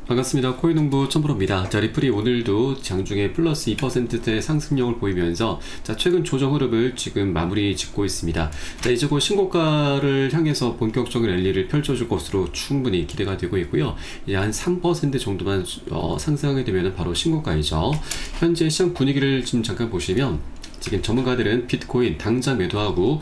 반갑습니다. 코인농부 첨프로입니다. 자, 리플이 오늘도 장중에 플러스 2%대 상승력을 보이면서 최근 조정 흐름을 지금 마무리 짓고 있습니다. 자, 이제 곧 신고가를 향해서 본격적인 랠리를 펼쳐줄 것으로 충분히 기대가 되고 있고요. 이제 한 3% 정도만 상승하게 되면 바로 신고가이죠. 현재 시장 분위기를 지금 잠깐 보시면 지금 전문가들은 비트코인 당장 매도하고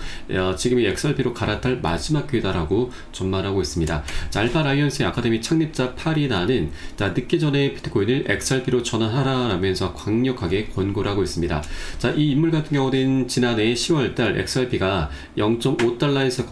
지금이 XRP로 갈아탈 마지막 기회다라고 전망하고 있습니다. 자, 알파라이언스의 아카데미 창립자 파리나는 늦기 전에 비트코인을 XRP로 전환하라라면서 강력하게 권고를 하고 있습니다. 자, 이 인물 같은 경우는 지난해 10월달 XRP가 0.5달러에서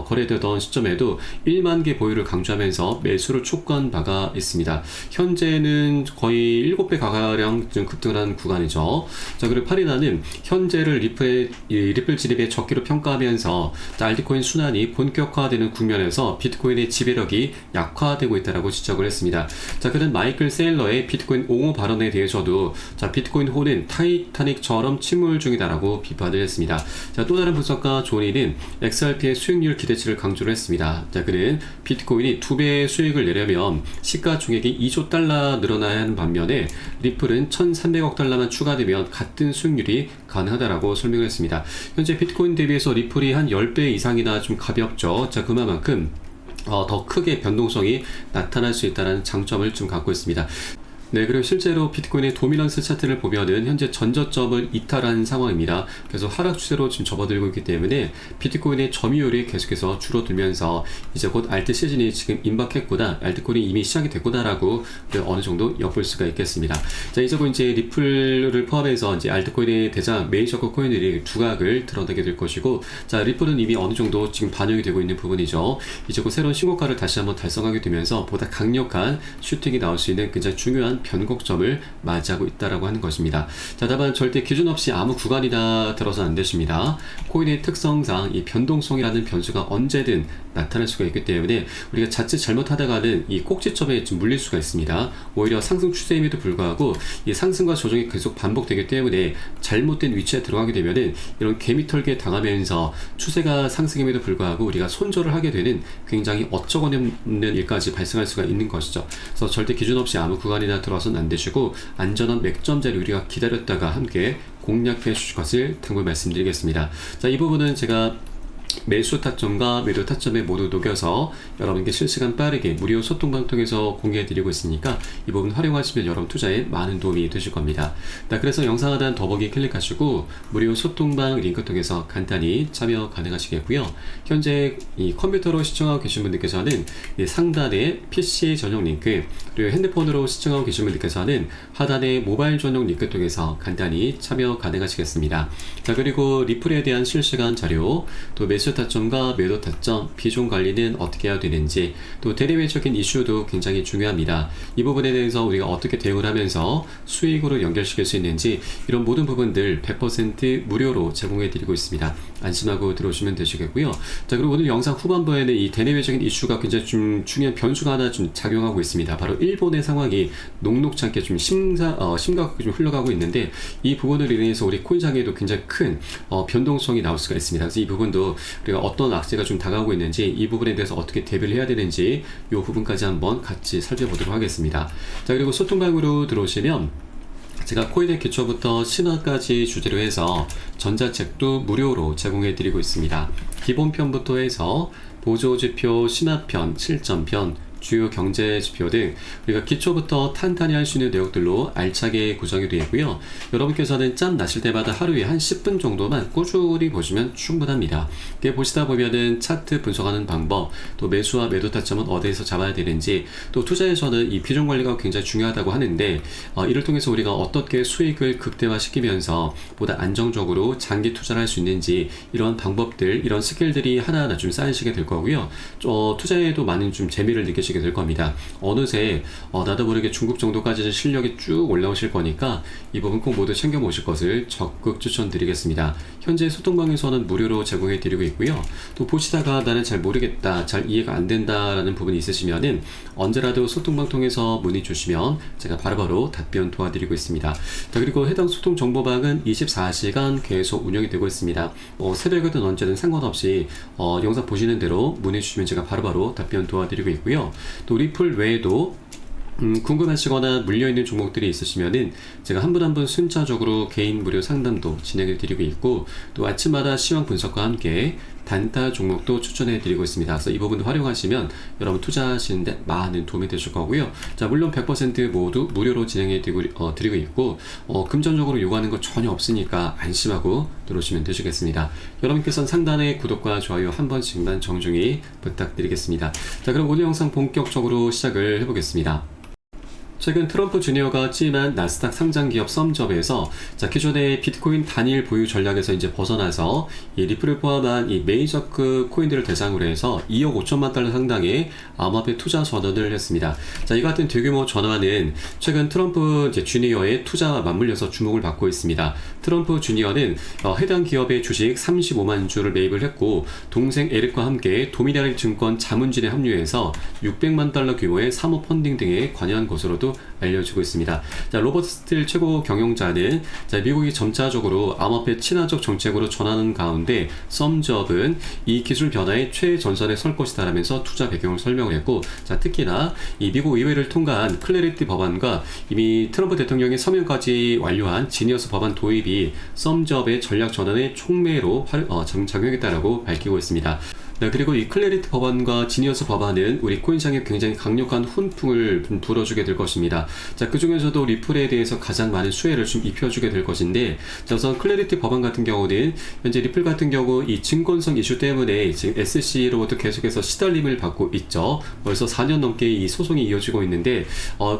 거래되던 시점에도 1만 개 보유를 강조하면서 매수를 촉구한 바가 있습니다. 현재는 거의 7배 가량 급등한 구간이죠. 자, 그리고 파리나는 현재를 리플 진입의 적기로 평가하면서 알트코인 순환이 본격화되는 국면에서 비트코인의 지배력이 약화되고 있다고 지적을 했습니다. 자, 그는 마이클 세일러의 비트코인 옹호 발언에 대해서도 비트코인 호는 타이타닉처럼 침몰 중이다라고 비판을 했습니다. 자, 또 다른 분석가 조니는 XRP의 수익률 기대치를 강조를 했습니다. 자, 그는 비트코인이 2배의 수익을 내려면 시가총액이 2조 달러 늘어나야 하는 반면에 리플은 1,300억 달러만 추가되면 같은 수익률이 가능하다라고 설명을 했습니다. 현재 비트코인 대비해서 리플이 한 10배 이상이나 좀 가볍죠. 자, 그만큼 더 크게 변동성이 나타날 수 있다는 장점을 좀 갖고 있습니다. 네, 그리고 실제로 비트코인의 도미넌스 차트를 보면은 현재 전저점을 이탈한 상황입니다. 그래서 하락 추세로 지금 접어들고 있기 때문에 비트코인의 점유율이 계속해서 줄어들면서 이제 곧 알트 시즌이 지금 임박했구나, 알트코인이 이미 시작이 됐구나라고 어느 정도 엿볼 수가 있겠습니다. 자, 이제 곧 이제 리플을 포함해서 이제 알트코인의 대장 메이저급 코인들이 두각을 드러내게 될 것이고, 자, 리플은 이미 어느 정도 지금 반영이 되고 있는 부분이죠. 이제 곧 새로운 신고가를 다시 한번 달성하게 되면서 보다 강력한 슈팅이 나올 수 있는 굉장히 중요한 변곡점을 맞이하고 있다라고 하는 것입니다. 자, 다만 절대 기준 없이 아무 구간이나 들어서는 안 되십니다. 코인의 특성상 이 변동성이라는 변수가 언제든 나타날 수가 있기 때문에 우리가 자칫 잘못하다가는 이 꼭지점에 좀 물릴 수가 있습니다. 오히려 상승 추세임에도 불구하고 이 상승과 조정이 계속 반복되기 때문에 잘못된 위치에 들어가게 되면은 이런 개미털기에 당하면서 추세가 상승임에도 불구하고 우리가 손절을 하게 되는 굉장히 어처구니없는 일까지 발생할 수가 있는 것이죠. 그래서 절대 기준 없이 아무 구간이나 들어서는 안 되시고 안전한 맥점자를 우리가 기다렸다가 함께 공략해 주실 것을 등을 말씀드리겠습니다. 자, 이 부분은 제가 매수 타점과 매도 타점에 모두 녹여서 여러분께 실시간 빠르게 무료 소통방 통해서 공개해드리고 있으니까 이 부분 활용하시면 여러분 투자에 많은 도움이 되실 겁니다. 자, 그래서 영상 하단 더보기 클릭하시고 무료 소통방 링크 통해서 간단히 참여 가능하시겠고요. 현재 이 컴퓨터로 시청하고 계신 분들께서는 상단에 PC 전용 링크, 그리고 핸드폰으로 시청하고 계신 분들께서는 하단에 모바일 전용 링크 통해서 간단히 참여 가능하시겠습니다. 자, 그리고 리플에 대한 실시간 자료, 또 매수 타점과 매도 타점, 비중 관리는 어떻게 해야 되는지, 또 대내외적인 이슈도 굉장히 중요합니다. 이 부분에 대해서 우리가 어떻게 대응을 하면서 수익으로 연결시킬 수 있는지, 이런 모든 부분들 100% 무료로 제공해 드리고 있습니다. 안심하고 들어오시면 되시겠고요. 자, 그리고 오늘 영상 후반부에는 이 대내외적인 이슈가 굉장히 좀 중요한 변수가 하나 좀 작용하고 있습니다. 바로 일본의 상황이 녹록치 않게 좀 심각하게 좀 흘러가고 있는데, 이 부분으로 인해서 우리 코인장에도 굉장히 큰 변동성이 나올 수가 있습니다. 그래서 이 부분도 우리가 어떤 악재가 좀 다가오고 있는지, 이 부분에 대해서 어떻게 대비를 해야 되는지, 이 부분까지 한번 같이 살펴보도록 하겠습니다. 자, 그리고 소통방으로 들어오시면 제가 코인의 기초부터 신화까지 주제로 해서 전자책도 무료로 제공해 드리고 있습니다. 기본편부터 해서 보조지표, 신화편, 실전편, 주요 경제 지표 등 우리가 기초부터 탄탄히 할 수 있는 내용들로 알차게 구성이 되어 있고요. 여러분께서는 짬 나실 때마다 하루에 한 10분 정도만 꾸준히 보시면 충분합니다. 보시다 보면은 차트 분석하는 방법, 또 매수와 매도 타점은 어디에서 잡아야 되는지, 또 투자에서는 이 비중 관리가 굉장히 중요하다고 하는데 이를 통해서 우리가 어떻게 수익을 극대화시키면서 보다 안정적으로 장기 투자를 할 수 있는지, 이런 방법들, 이런 스킬들이 하나하나 좀 쌓이시게 될 거고요. 투자에도 많은 좀 재미를 느끼시게 될 겁니다. 어느새 나도 모르게 중급 정도까지 실력이 쭉 올라오실 거니까 이 부분 꼭 모두 챙겨 모실 것을 적극 추천드리겠습니다. 현재 소통방에서는 무료로 제공해 드리고 있고요. 또 보시다가 나는 잘 모르겠다, 잘 이해가 안 된다 라는 부분이 있으시면은 언제라도 소통방 통해서 문의 주시면 제가 바로바로 답변 도와드리고 있습니다. 자, 그리고 해당 소통 정보방은 24시간 계속 운영이 되고 있습니다. 새벽이든 언제든 상관없이 영상 보시는 대로 문의 주시면 제가 바로바로 답변 도와드리고 있고요. 또 리플 외에도 궁금하시거나 물려있는 종목들이 있으시면은 제가 한 분 한 분 순차적으로 개인 무료 상담도 진행해 드리고 있고, 또 아침마다 시황 분석과 함께 단타 종목도 추천해 드리고 있습니다. 그래서 이 부분도 활용하시면 여러분 투자하시는데 많은 도움이 되실 거고요. 자, 물론 100% 모두 무료로 진행해 드리고 있고, 금전적으로 요구하는 거 전혀 없으니까 안심하고 들어오시면 되시겠습니다. 여러분께서는 상단의 구독과 좋아요 한 번씩만 정중히 부탁드리겠습니다. 자, 그럼 오늘 영상 본격적으로 시작을 해보겠습니다. 최근 트럼프 주니어가 취임한 나스닥 상장 기업 썸접에서 기존의 비트코인 단일 보유 전략에서 이제 벗어나서 이 리플을 포함한 이 메이저급 코인들을 대상으로 해서 2억 5천만 달러 상당의 암호화폐 투자 전환을 했습니다. 자, 이 같은 대규모 전환은 최근 트럼프 주니어의 투자와 맞물려서 주목을 받고 있습니다. 트럼프 주니어는 해당 기업의 주식 35만 주를 매입을 했고, 동생 에릭과 함께 도미니언 증권 자문진에 합류해서 600만 달러 규모의 사모 펀딩 등에 관여한 것으로도 알려지고 있습니다. 자, 로버트 스틸 최고 경영자는 미국이 점차적으로 암호화폐 친화적 정책으로 전하는 가운데 썸접은 이 기술 변화의 최전선에 설 것이다라면서 투자 배경을 설명을 했고, 특히나 이 미국 의회를 통과한 클래리티 법안과 이미 트럼프 대통령이 서명까지 완료한 지니어스 법안 도입이 썸접의 전략 전환의 촉매로 작용했다라고 밝히고 있습니다. 네, 그리고 이 클래리티 법안과 지니어스 법안은 우리 코인시장에 굉장히 강력한 훈풍을 불어주게 될 것입니다. 자, 그 중에서도 리플에 대해서 가장 많은 수혜를 좀 입혀주게 될 것인데, 우선 클래리티 법안 같은 경우는 현재 리플 같은 경우 이 증권성 이슈 때문에 지금 SEC로부터 계속해서 시달림을 받고 있죠. 벌써 4년 넘게 이 소송이 이어지고 있는데,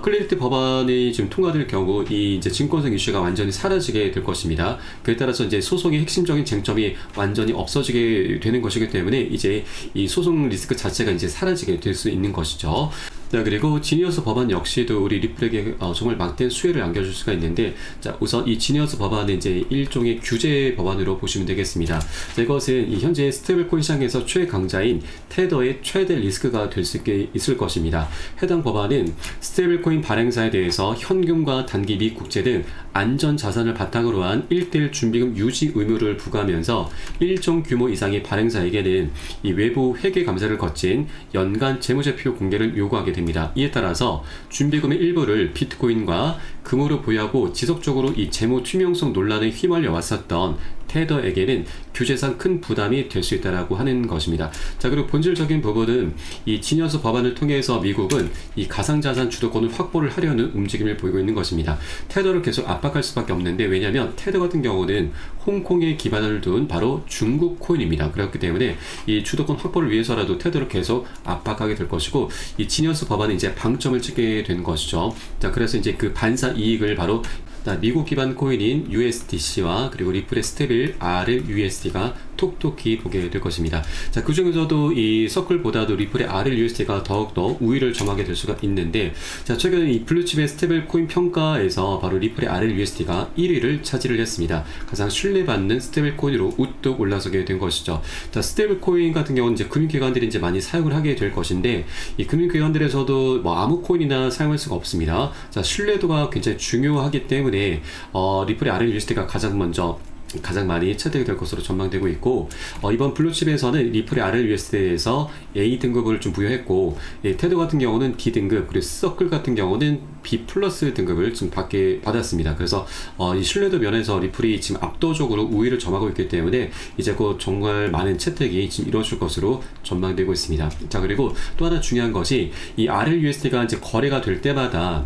클래리티 법안이 지금 통과될 경우 이 이제 증권성 이슈가 완전히 사라지게 될 것입니다. 그에 따라서 이제 소송의 핵심적인 쟁점이 완전히 없어지게 되는 것이기 때문에 이제 이 소송 리스크 자체가 이제 사라지게 될 수 있는 것이죠. 자, 그리고 지니어스 법안 역시도 우리 리플에게 정말 막대한 수혜를 안겨줄 수가 있는데, 자, 우선 이 지니어스 법안은 이제 일종의 규제 법안으로 보시면 되겠습니다. 자, 이것은 이 현재 스테이블코인 시장에서 최강자인 테더의 최대 리스크가 될 수 있을 것입니다. 해당 법안은 스테이블코인 발행사에 대해서 현금과 단기 미 국채 등 안전 자산을 바탕으로 한 1:1 준비금 유지 의무를 부과하면서 일정 규모 이상의 발행사에게는 이 외부 회계 감사를 거친 연간 재무제표 공개를 요구하게 됩니다. 이에 따라서 준비금의 일부를 비트코인과 금으로 보유하고 지속적으로 이 재무 투명성 논란에 휘말려 왔었던 테더에게는 규제상 큰 부담이 될 수 있다라고 하는 것입니다. 자, 그리고 본질적인 부분은 이 지니어스 법안을 통해서 미국은 이 가상자산 주도권을 확보를 하려는 움직임을 보이고 있는 것입니다. 테더를 계속 압박할 수밖에 없는데, 왜냐하면 테더 같은 경우는 홍콩에 기반을 둔 바로 중국 코인입니다. 그렇기 때문에 이 주도권 확보를 위해서라도 테더를 계속 압박하게 될 것이고, 이 지니어스 법안은 이제 방점을 찍게 된 것이죠. 자, 그래서 이제 그 반사 이익을 바로 미국 기반 코인인 USDC와 그리고 리플의 스테빌 RLUSD가 톡톡히 보게 될 것입니다. 자, 그 중에서도 이 서클보다도 리플의 RLUSD가 더욱더 우위를 점하게 될 수가 있는데, 자, 최근 이 블루칩의 스테빌 코인 평가에서 바로 리플의 RLUSD가 1위를 차지를 했습니다. 가장 신뢰받는 스테빌 코인으로 우뚝 올라서게 된 것이죠. 자, 스테빌 코인 같은 경우는 이제 금융기관들이 이제 많이 사용을 하게 될 것인데, 이 금융기관들에서도 뭐 아무 코인이나 사용할 수가 없습니다. 자, 신뢰도가 굉장히 중요하기 때문에 리플의 RLUSD가 가장 많이 채택이 될 것으로 전망되고 있고, 이번 블루칩에서는 리플의 RLUSD에서 A 등급을 좀 부여했고, 테더 같은 경우는 D 등급, 그리고 서클 같은 경우는 B 플러스 등급을 좀 받았습니다. 그래서 이 신뢰도 면에서 리플이 지금 압도적으로 우위를 점하고 있기 때문에 이제 곧 정말 많은 채택이 지금 이루어질 것으로 전망되고 있습니다. 자, 그리고 또 하나 중요한 것이 이 RLUSD가 이제 거래가 될 때마다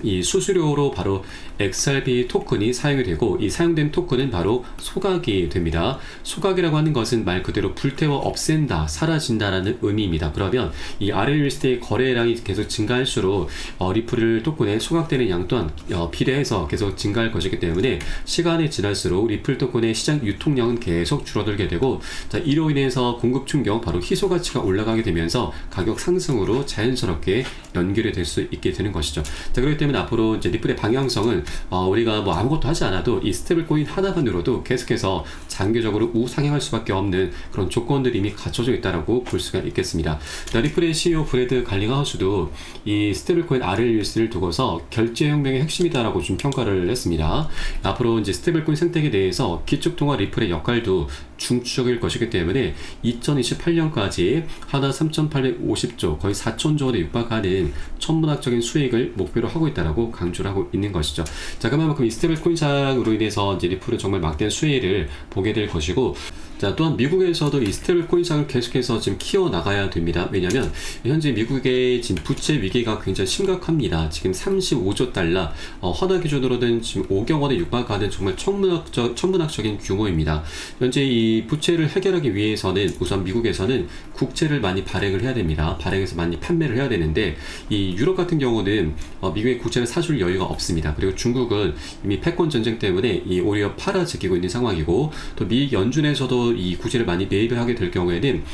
이 수수료로 바로 XRP 토큰이 사용이 되고, 이 사용된 토큰은 바로 소각이 됩니다. 소각이라고 하는 것은 말 그대로 불태워 없앤다, 사라진다라는 의미입니다. 그러면 이 RLUSD의 거래량이 계속 증가할수록 리플 토큰에 소각되는 양 또한 비례해서 계속 증가할 것이기 때문에 시간이 지날수록 리플 토큰의 시장 유통량은 계속 줄어들게 되고, 자, 이로 인해서 공급 충격, 바로 희소 가치가 올라가게 되면서 가격 상승으로 자연스럽게 연결이 될 수 있게 되는 것이죠. 자, 그렇기 때문에 앞으로 이제 리플의 방향성은 우리가 뭐 아무것도 하지 않아도 이 스테이블 코인 하나만으로도 계속해서 장기적으로 우상향할 수밖에 없는 그런 조건들이 이미 갖춰져 있다라고 볼 수가 있겠습니다. 리플의 CEO 브래드 갈링하우스도 이 스테이블 코인 RLUSD를 두고서 결제 혁명의 핵심이다라고 좀 평가를 했습니다. 앞으로 이제 스테이블 코인 생태계 내에서 기축통화 리플의 역할도 중추적일 것이기 때문에 2028년까지 하나 3,850조 거의 4천조 원에 육박하는 천문학적인 수익을 목표로 하고 있다라고 강조를 하고 있는 것이죠. 자, 그만큼 이 스테이블 코인상으로 인해서 이제 리플은 정말 막대한 수혜를 보게 될 것이고, 자, 또한 미국에서도 이 스테이블 코인상을 계속해서 지금 키워 나가야 됩니다. 왜냐하면 현재 미국의 지금 부채 위기가 굉장히 심각합니다. 지금 35조 달러, 헌화 기준으로는 지금 5억 원에 육박하는 정말 천문학적인 규모입니다. 현재 이 부채를 해결하기 위해서는 우선 미국에서는 국채를 많이 발행을 해야 됩니다. 발행해서 많이 판매를 해야 되는데, 이 유럽 같은 경우는 미국의 국채를 사줄 여유가 없습니다. 그리고 중국은 이미 패권 전쟁 때문에 이 오히려 팔아지키고 있는 상황이고, 또 미 연준에서도 이 국채를 많이 매입을 하게 될 경우에는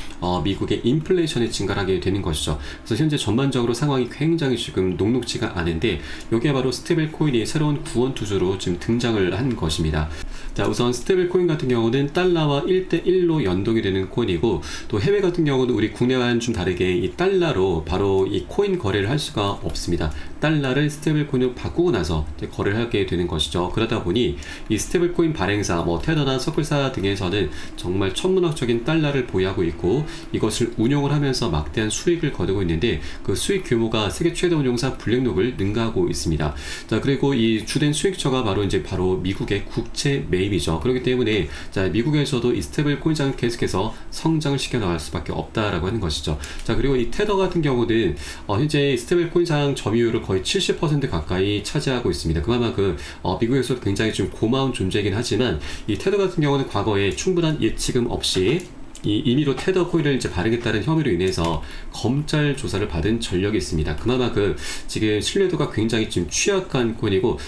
미국의 인플레이션이 증가하게 되는 것이죠. 그래서 현재 전반적으로 상황이 굉장히 지금 녹록지가 않은데, 여기에 바로 스테이블 코인이 새로운 구원 투수로 지금 등장을 한 것입니다. 자, 우선 스테이블 코인 같은 경우는 달러와 1대1로 연동이 되는 코인이고, 또 해외 같은 경우는 우리 국내와는 좀 다르게 이 달러로 바로 이 코인 거래를 할 수가 없습니다. 달러를 스테이블 코인으로 바꾸고 나서 거래를 하게 되는 것이죠. 그러다 보니 이 스테이블 코인 발행사, 뭐 테더나 서클사 등에서는 정말 천문학적인 달러를 보유하고 있고, 이것을 운용을 하면서 막대한 수익을 거두고 있는데, 그 수익 규모가 세계 최대 운용사 블랙록을 능가하고 있습니다. 자, 그리고 이 주된 수익처가 바로 미국의 국채 매입이죠. 그렇기 때문에 자, 미국에서도 이 스테이블 코인장을 계속해서 성장을 시켜 나갈 수밖에 없다라고 하는 것이죠. 자, 그리고 이 테더 같은 경우는 현재 스테이블 코인장 점유율을 거의 70% 가까이 차지하고 있습니다. 그만큼 미국에서도 굉장히 좀 고마운 존재이긴 하지만, 이 테더 같은 경우는 과거에 충분한 예치금 없이 임의로 테더 코인을 이제 발행했다는 혐의로 인해서 검찰 조사를 받은 전력이 있습니다. 그만큼 지금 신뢰도가 굉장히 좀 취약한 코인이고,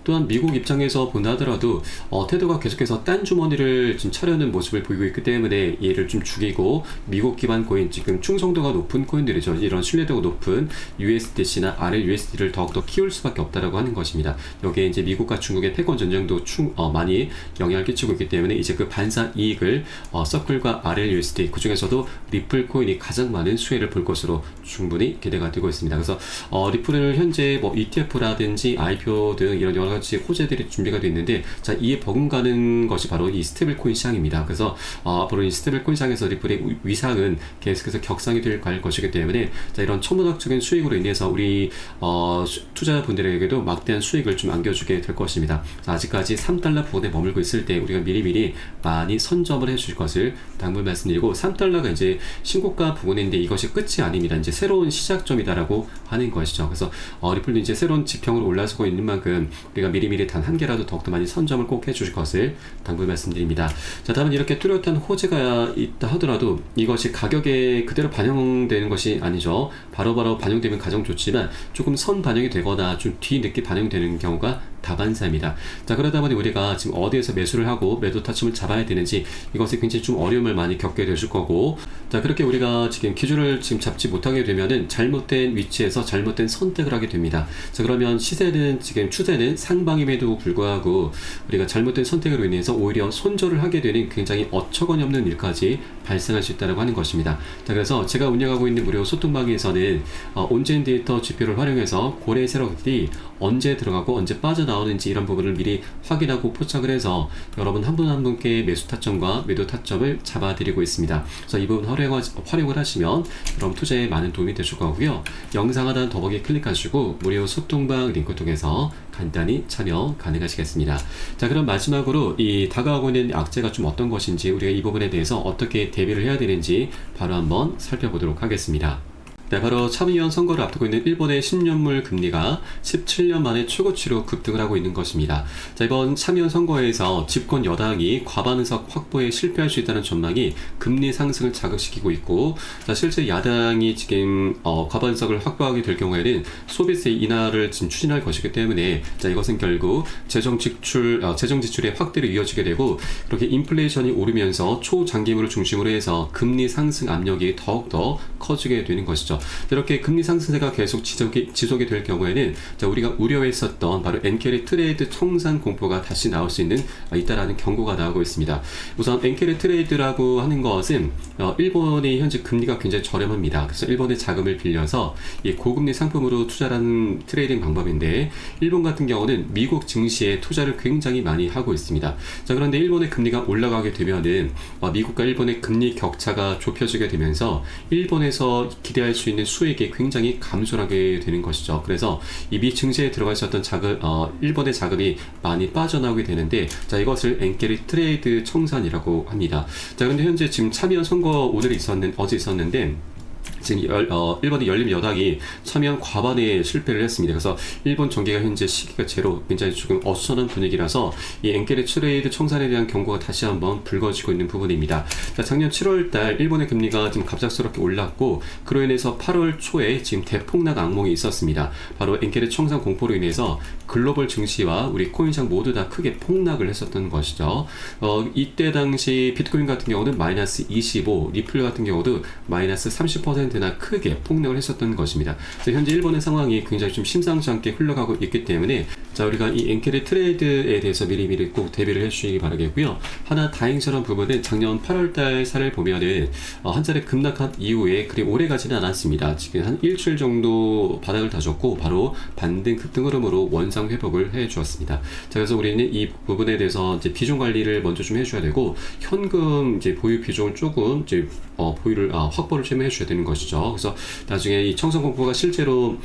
또한 미국 입장에서 본다 하더라도 테더가 계속해서 딴 주머니를 지금 차려는 모습을 보이고 있기 때문에 얘를 좀 죽이고, 미국 기반 코인, 지금 충성도가 높은 코인들이죠. 이런 신뢰도가 높은 USDC나 RLUSD를 더욱더 키울 수밖에 없다라고 하는 것입니다. 여기에 이제 미국과 중국의 패권 전쟁도 많이 영향을 끼치고 있기 때문에 이제 그 반사 이익을 서클과 RLUSD, 그 중에서도 리플 코인이 가장 많은 수혜를 볼 것으로 충분히 기대가 되고 있습니다. 그래서 리플을 현재 뭐 ETF라든지 IPO 등 이런 여러 가지 호재들이 준비가 되어 있는데, 자, 이에 버금가는 것이 바로 이 스테이블 코인 시장입니다. 그래서 앞으로 이 스테이블 코인 시장에서 리플의 위상은 계속해서 격상이 될 것이기 때문에, 자, 이런 천문학적인 수익으로 인해서 우리 투자자분들에게도 막대한 수익을 좀 안겨주게 될 것입니다. 자, 아직까지 3달러 부근에 머물고 있을 때 우리가 미리미리 많이 선점을 해주실 것을 당부를 말씀드리고, 3달러가 이제 신고가 부근인데 이것이 끝이 아닙니다. 이제 새로운 시작점이다라고 하는 것이죠. 그래서 리플도 이제 새로운 지평으로 올라서고 있는 만큼 우리가 미리미리 단 한 개라도 더욱더 많이 선점을 꼭 해주실 것을 당부를 말씀드립니다. 자, 다음은 이렇게 뚜렷한 호재가 있다 하더라도 이것이 가격에 그대로 반영되는 것이 아니죠. 바로바로 반영되면 가장 좋지만, 조금 선 반영이 되거나 좀 뒤늦게 반영되는 경우가 다반사입니다. 자, 그러다 보니 우리가 지금 어디에서 매수를 하고 매도 타점을 잡아야 되는지, 이것이 굉장히 좀 어려움을 많이 겪게 되실 거고, 자, 그렇게 우리가 지금 기준을 지금 잡지 못하게 되면은 잘못된 위치에서 잘못된 선택을 하게 됩니다. 자, 그러면 추세는 상방임에도 불구하고 우리가 잘못된 선택으로 인해서 오히려 손절을 하게 되는 굉장히 어처구니 없는 일까지 발생할 수 있다고 하는 것입니다. 자, 그래서 제가 운영하고 있는 무료 소통방에서는 온체인 데이터 지표를 활용해서 고래 세력들이 언제 들어가고 언제 빠져나오는지 이런 부분을 미리 확인하고 포착을 해서 여러분 한 분 한 분께 매수 타점과 매도 타점을 잡아드리고 있습니다. 그래서 이 부분 활용을 하시면 여러분 투자에 많은 도움이 되실 거고요. 영상 하단 더보기 클릭하시고 무료 소통방 링크 통해서 간단히 참여 가능하시겠습니다. 자, 그럼 마지막으로 이 다가오고 있는 악재가 좀 어떤 것인지, 우리가 이 부분에 대해서 어떻게 대비를 해야 되는지 바로 한번 살펴보도록 하겠습니다. 네, 바로 참의원 선거를 앞두고 있는 일본의 10년물 금리가 17년 만에 최고치로 급등을 하고 있는 것입니다. 자, 이번 참의원 선거에서 집권 여당이 과반 의석 확보에 실패할 수 있다는 전망이 금리 상승을 자극시키고 있고, 자, 실제 야당이 지금 과반 의석을 확보하게 될 경우에는 소비세 인하를 지금 추진할 것이기 때문에, 자, 이것은 결국 재정 지출의 확대로 이어지게 되고, 그렇게 인플레이션이 오르면서 초장기물을 중심으로 해서 금리 상승 압력이 더욱더 커지게 되는 것이죠. 것이죠. 이렇게 금리 상승세가 계속 지속이 될 경우에는 자, 우리가 우려했었던 바로 엔캐리 트레이드 청산 공포가 다시 나올 수 있다라는 경고가 나오고 있습니다. 우선 엔캐리 트레이드라고 하는 것은 일본의 현재 금리가 굉장히 저렴합니다. 그래서 일본의 자금을 빌려서 이 고금리 상품으로 투자하는 트레이딩 방법인데, 일본 같은 경우는 미국 증시에 투자를 굉장히 많이 하고 있습니다. 자, 그런데 일본의 금리가 올라가게 되면은 미국과 일본의 금리 격차가 좁혀지게 되면서 일본에서 기대할 수 있는 수익이 굉장히 감소하게 되는 것이죠. 그래서 이 미 증시에 들어가 있었던 일본의 자금이 많이 빠져나오게 되는데, 자, 이것을 엔캐리 트레이드 청산이라고 합니다. 자, 그런데 현재 지금 참여 선거 어제 있었는데, 지금 일본의 열린 여당이 참여한 과반에 실패를 했습니다. 그래서 일본 정계가 현재 시기가 제로, 굉장히 조금 어수선한 분위기라서 이 엔캐리 트레이드 청산에 대한 경고가 다시 한번 불거지고 있는 부분입니다. 자, 작년 7월달 일본의 금리가 지금 갑작스럽게 올랐고, 그로 인해서 8월 초에 지금 대폭락 악몽이 있었습니다. 바로 엔캐리 청산 공포로 인해서 글로벌 증시와 우리 코인시장 모두 다 크게 폭락을 했었던 것이죠. 이때 당시 비트코인 같은 경우는 마이너스 25, 리플 같은 경우도 마이너스 30%나 크게 폭락을 했었던 것입니다. 그래서 현재 일본의 상황이 굉장히 좀 심상치 않게 흘러가고 있기 때문에, 자, 우리가 이 엔캐리 트레이드에 대해서 미리미리 꼭 대비를 해주시기 바라겠고요. 하나 다행스러운 부분은 작년 8월달 사례를 보면은 한 차례 급락한 이후에 그리 오래 가지는 않았습니다. 지금 한 일주일 정도 바닥을 다졌고 바로 반등 급등 흐름으로 원상 회복을 해주었습니다. 자, 그래서 우리는 이 부분에 대해서 이제 비중 관리를 먼저 좀 해줘야 되고, 현금 이제 보유 비중을 조금 이제 보유를 확보를 좀 해줘야 되는 것이죠. 그래서 나중에 이 청산 공포가 실제로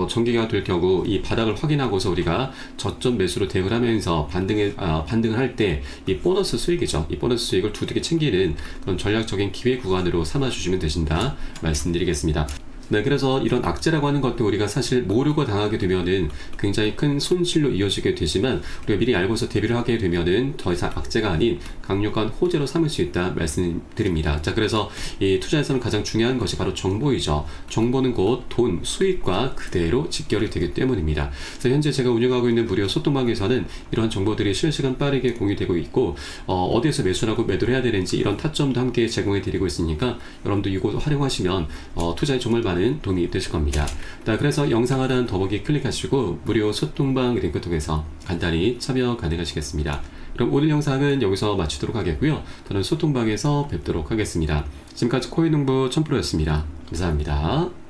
전개가 될 경우 이 바닥을 확인하고서 우리가 저점 매수로 대응을 하면서 반등을 할 때 이 보너스 수익이죠. 이 보너스 수익을 두둑이 챙기는 그런 전략적인 기회 구간으로 삼아 주시면 되신다 말씀드리겠습니다. 네, 그래서 이런 악재라고 하는 것도 우리가 사실 모르고 당하게 되면은 굉장히 큰 손실로 이어지게 되지만, 우리가 미리 알고서 대비를 하게 되면은 더 이상 악재가 아닌 강력한 호재로 삼을 수 있다 말씀드립니다. 자, 그래서 이 투자에서는 가장 중요한 것이 바로 정보이죠. 정보는 곧 돈, 수익과 그대로 직결이 되기 때문입니다. 그래서 현재 제가 운영하고 있는 무료 소통방에서는 이러한 정보들이 실시간 빠르게 공유되고 있고, 어디에서 매수하고 매도를 해야 되는지 이런 타점도 함께 제공해 드리고 있으니까 여러분도 이곳 활용하시면 투자에 정말 많은 도움이 되실 겁니다. 자, 그래서 영상 하단 더보기 클릭하시고 무료 소통방 링크 통해서 간단히 참여 가능하시겠습니다. 그럼 오늘 영상은 여기서 마치도록 하겠고요. 저는 소통방에서 뵙도록 하겠습니다. 지금까지 코인농부 1000%였습니다. 감사합니다.